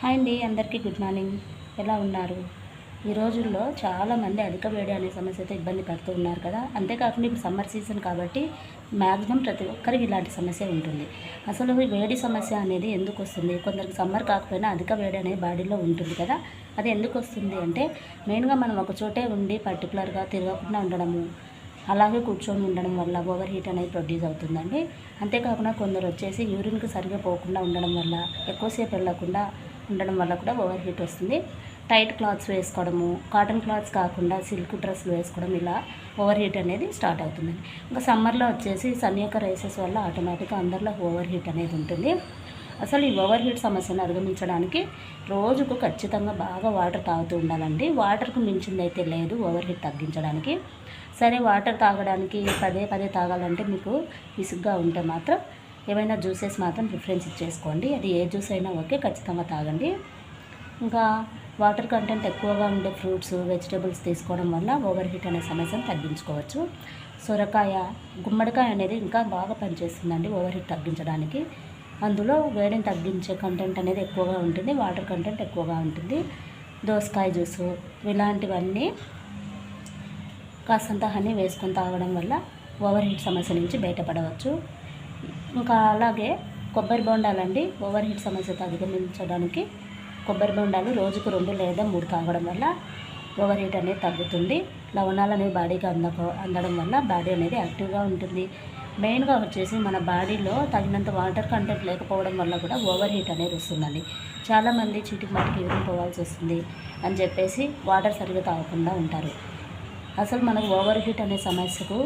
Hi అండి, అందరికీ good morning. ఎలా ఉన్నారు? ఈ రోజుల్లో చాలామంది అధిక వేడి అనే సమస్యతో ఇబ్బంది పడుతూ ఉన్నారు కదా. అంతేకాకుండా ఇప్పుడు సమ్మర్ సీజన్ కాబట్టి మ్యాక్సిమం ప్రతి ఒక్కరికి ఇలాంటి సమస్య ఉంటుంది. అసలు ఈ వేడి సమస్య అనేది ఎందుకు వస్తుంది? కొందరికి సమ్మర్ కాకపోయినా అధిక వేడి అనేది బాడీలో ఉంటుంది కదా. అది ఎందుకు వస్తుంది అంటే మెయిన్గా మనం ఒక చోటే ఉండి పర్టికులర్గా తిరగకుండా ఉండడము, అలాగే కూర్చొని ఉండడం వల్ల ఓవర్ హీట్ అనేది ప్రొడ్యూస్ అవుతుందండి. అంతేకాకుండా కొందరు వచ్చేసి యూరిన్కి సరిగా పోకుండా ఉండడం వల్ల, ఎక్కువసేపు వెళ్ళకుండా ఉండడం వల్ల కూడా ఓవర్ హీట్ వస్తుంది. టైట్ క్లాత్స్ వేసుకోవడము, కాటన్ క్లాత్స్ కాకుండా సిల్క్ డ్రెస్లు వేసుకోవడం, ఇలా ఓవర్ హీట్ అనేది స్టార్ట్ అవుతుందండి. ఇంకా సమ్మర్లో వచ్చేసి సన్ యొక్క రేసెస్ వల్ల ఆటోమేటిక్గా అందరిలో ఓవర్ హీట్ అనేది ఉంటుంది. అసలు ఈ ఓవర్ హీట్ సమస్యను అధిగమించడానికి రోజుకు ఖచ్చితంగా బాగా వాటర్ తాగుతూ ఉండాలండి. వాటర్కు మించింది అయితే లేదు ఓవర్ హీట్ తగ్గించడానికి. సరే, వాటర్ తాగడానికి పదే పదే తాగాలంటే మీకు విసుగ్గా ఉంటే మాత్రం ఏమైనా జ్యూసెస్ మాత్రం ప్రిఫరెన్స్ ఇచ్చేసుకోండి. అది ఏ జ్యూస్ అయినా ఓకే, ఖచ్చితంగా తాగండి. ఇంకా వాటర్ కంటెంట్ ఎక్కువగా ఉండే ఫ్రూట్స్, వెజిటేబుల్స్ తీసుకోవడం వల్ల ఓవర్ హీట్ అనే సమస్యను తగ్గించుకోవచ్చు. సొరకాయ, గుమ్మడికాయ అనేది ఇంకా బాగా పనిచేస్తుందండి ఓవర్ హీట్ తగ్గించడానికి. అందులో వేడిని తగ్గించే కంటెంట్ అనేది ఎక్కువగా ఉంటుంది, వాటర్ కంటెంట్ ఎక్కువగా ఉంటుంది. దోసకాయ జ్యూసు ఇలాంటివన్నీ కాసంత హనీ వేసుకొని తాగడం వల్ల ఓవర్ హీట్ సమస్య నుంచి బయటపడవచ్చు. ఇంకా అలాగే కొబ్బరి బొండాలండి, ఓవర్ హీట్ సమస్య అధిగమించడానికి కొబ్బరి బొండాలు రోజుకు 2 లేదా 3 తాగడం వల్ల ఓవర్ హీట్ అనేది తగ్గుతుంది. లవణాలు అనేవి బాడీకి అందడం వల్ల బాడీ అనేది యాక్టివ్గా ఉంటుంది. మెయిన్గా వచ్చేసి మన బాడీలో తగినంత వాటర్ కంటెంట్ లేకపోవడం వల్ల కూడా ఓవర్ హీట్ అనేది వస్తుందండి. చాలామంది చీటికి మాటికి యూరిన్ పోవాల్సి వస్తుంది అని చెప్పేసి వాటర్ సరిగ్గా తాగకుండా ఉంటారు. అసలు మనకు ఓవర్ హీట్ అనే సమస్యకు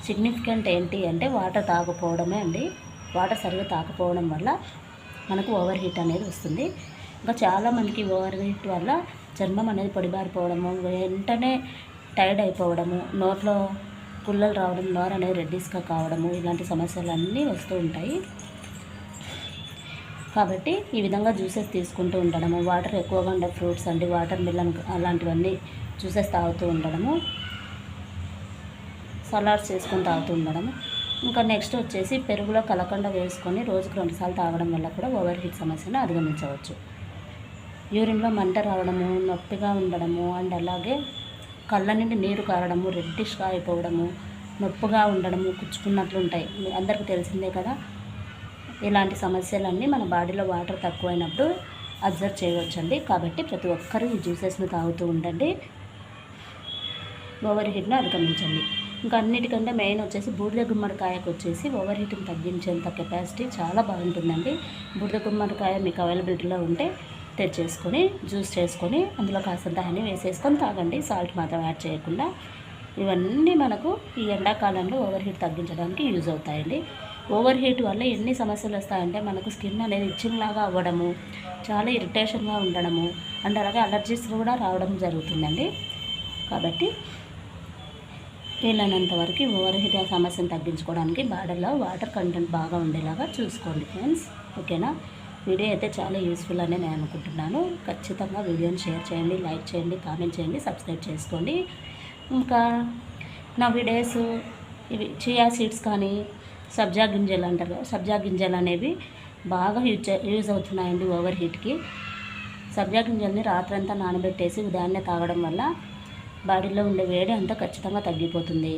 సిగ్నిఫికెంట్ ఏంటి అంటే వాటర్ తాగకపోవడమే అండి. వాటర్ సరిగ్గా తాగకపోవడం వల్ల మనకు ఓవర్ హీట్ అనేది వస్తుంది. ఇంకా చాలామందికి ఓవర్ హీట్ వల్ల చర్మం అనేది పొడిబారిపోవడము, వెంటనే టైర్డ్ అయిపోవడము, నోట్లో పుల్లలు రావడం, నోరు అనేది రెడ్డిస్గా కావడము, ఇలాంటి సమస్యలన్నీ వస్తూ ఉంటాయి. కాబట్టి ఈ విధంగా జ్యూసెస్ తీసుకుంటూ ఉండడము, వాటర్ ఎక్కువగా ఉండే ఫ్రూట్స్ అండి, వాటర్ మిలన్ అలాంటివన్నీ జ్యూసెస్ తాగుతూ ఉండడము, సలాడ్స్ చేసుకొని తాగుతూ ఉండడము. ఇంకా నెక్స్ట్ వచ్చేసి పెరుగులో కలకండ వేసుకొని రోజుకు 2 సార్లు తాగడం వల్ల కూడా ఓవర్ హీట్ సమస్యను అధిగమించవచ్చు. యూరిన్లో మంట రావడము, నొప్పిగా ఉండడము, అండ్ అలాగే కళ్ళ నుండి నీరు కారడము, రెడ్డిష్గా అయిపోవడము, నొప్పిగా ఉండడము, కుచ్చుకున్నట్లు ఉంటాయి, అందరికీ తెలిసిందే కదా. ఇలాంటి సమస్యలన్నీ మన బాడీలో వాటర్ తక్కువైనప్పుడు అబ్జర్వ్ చేయవచ్చండి. కాబట్టి ప్రతి ఒక్కరూ ఈ జ్యూసెస్ని తాగుతూ ఉండండి, ఓవర్ హీట్ను అధిగమించండి. ఇంకా అన్నిటికంటే మెయిన్ వచ్చేసి బూడిద గుమ్మడికాయకు వచ్చేసి ఓవర్ హీట్ని తగ్గించేంత కెపాసిటీ చాలా బాగుంటుందండి. బూడిద గుమ్మడికాయ మీకు అవైలబిలిటీలో ఉంటే తెచ్చేసుకొని జ్యూస్ చేసుకొని అందులో కాసంత హనీ వేసేసుకొని తాగండి, సాల్ట్ మాత్రం యాడ్ చేయకుండా. ఇవన్నీ మనకు ఈ ఎండాకాలంలో ఓవర్ హీట్ తగ్గించడానికి యూజ్ అవుతాయండి. ఓవర్ హీట్ వల్ల ఎన్ని సమస్యలు వస్తాయంటే మనకు స్కిన్ అనేది ఇచ్చింగ్ లాగా అవ్వడము, చాలా ఇరిటేషన్గా ఉండడము, అండ్ అలాగే అలర్జీస్ కూడా రావడం జరుగుతుందండి. కాబట్టి వీలైనంత వరకు ఓవర్ హీట్ సమస్యను తగ్గించుకోవడానికి బాడీలో వాటర్ కంటెంట్ బాగా ఉండేలాగా చూసుకోండి ఫ్రెండ్స్, ఓకేనా. వీడియో అయితే చాలా యూస్ఫుల్ అని నేను అనుకుంటున్నాను. ఖచ్చితంగా వీడియోని షేర్ చేయండి, లైక్ చేయండి, కామెంట్ చేయండి, సబ్స్క్రైబ్ చేసుకోండి. ఇంకా నా వీడియోస్ ఇవి చియా సీడ్స్ కానీ సబ్జా గింజలు అంటారు కదా, సబ్జా గింజలు అనేవి బాగా యూజ్ అవుతున్నాయండి ఓవర్ హీట్కి. సబ్జా గింజల్ని రాత్రంతా నానబెట్టేసి ఉదయాన్నే తాగడం వల్ల బాడీలో ఉండే వేడి అంతా ఖచ్చితంగా తగ్గిపోతుంది.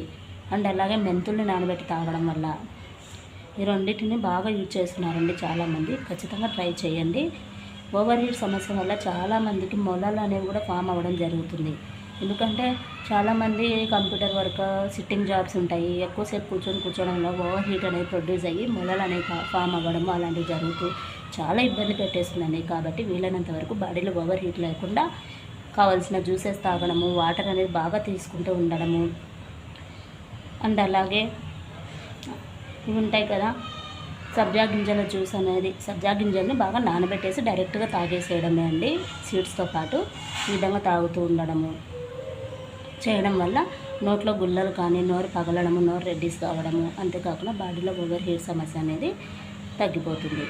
అండ్ అలాగే మెంతుల్ని నానబెట్టి తాగడం వల్ల ఈ రెండింటిని బాగా యూజ్ చేస్తున్నారండి చాలామంది. ఖచ్చితంగా ట్రై చేయండి. ఓవర్ హీట్ సమస్య వల్ల చాలామందికి మొలలు అనేవి కూడా ఫామ్ అవ్వడం జరుగుతుంది. ఎందుకంటే చాలామంది కంప్యూటర్ వర్క్, సిట్టింగ్ జాబ్స్ ఉంటాయి, ఎక్కువసేపు కూర్చోవడం వల్ల ఓవర్ హీట్ అనేది ప్రొడ్యూస్ అయ్యి మొలలు అనేవి ఫామ్ అవ్వడము అలాంటివి జరుగుతూ చాలా ఇబ్బంది పెట్టేస్తుందండి. కాబట్టి వీలైనంత వరకు బాడీలో ఓవర్ హీట్ లేకుండా కావాల్సిన జ్యూసెస్ తాగడము, వాటర్ అనేది బాగా తీసుకుంటూ ఉండడము, అండ్ అలాగే ఇవి ఉంటాయి కదా సబ్జా గింజల జ్యూస్ అనేది, సబ్జా గింజల్ని బాగా నానబెట్టేసి డైరెక్ట్గా తాగేసేయడమే అండి సీడ్స్తో పాటు. ఈ విధంగా తాగుతూ ఉండడము చేయడం వల్ల నోట్లో గుల్లలు కానీ, నోరు పగలడము, నోరు రెడ్డిస్ కావడము, అంతేకాకుండా బాడీలో ఓవర్ హీట్ సమస్య అనేది తగ్గిపోతుంది.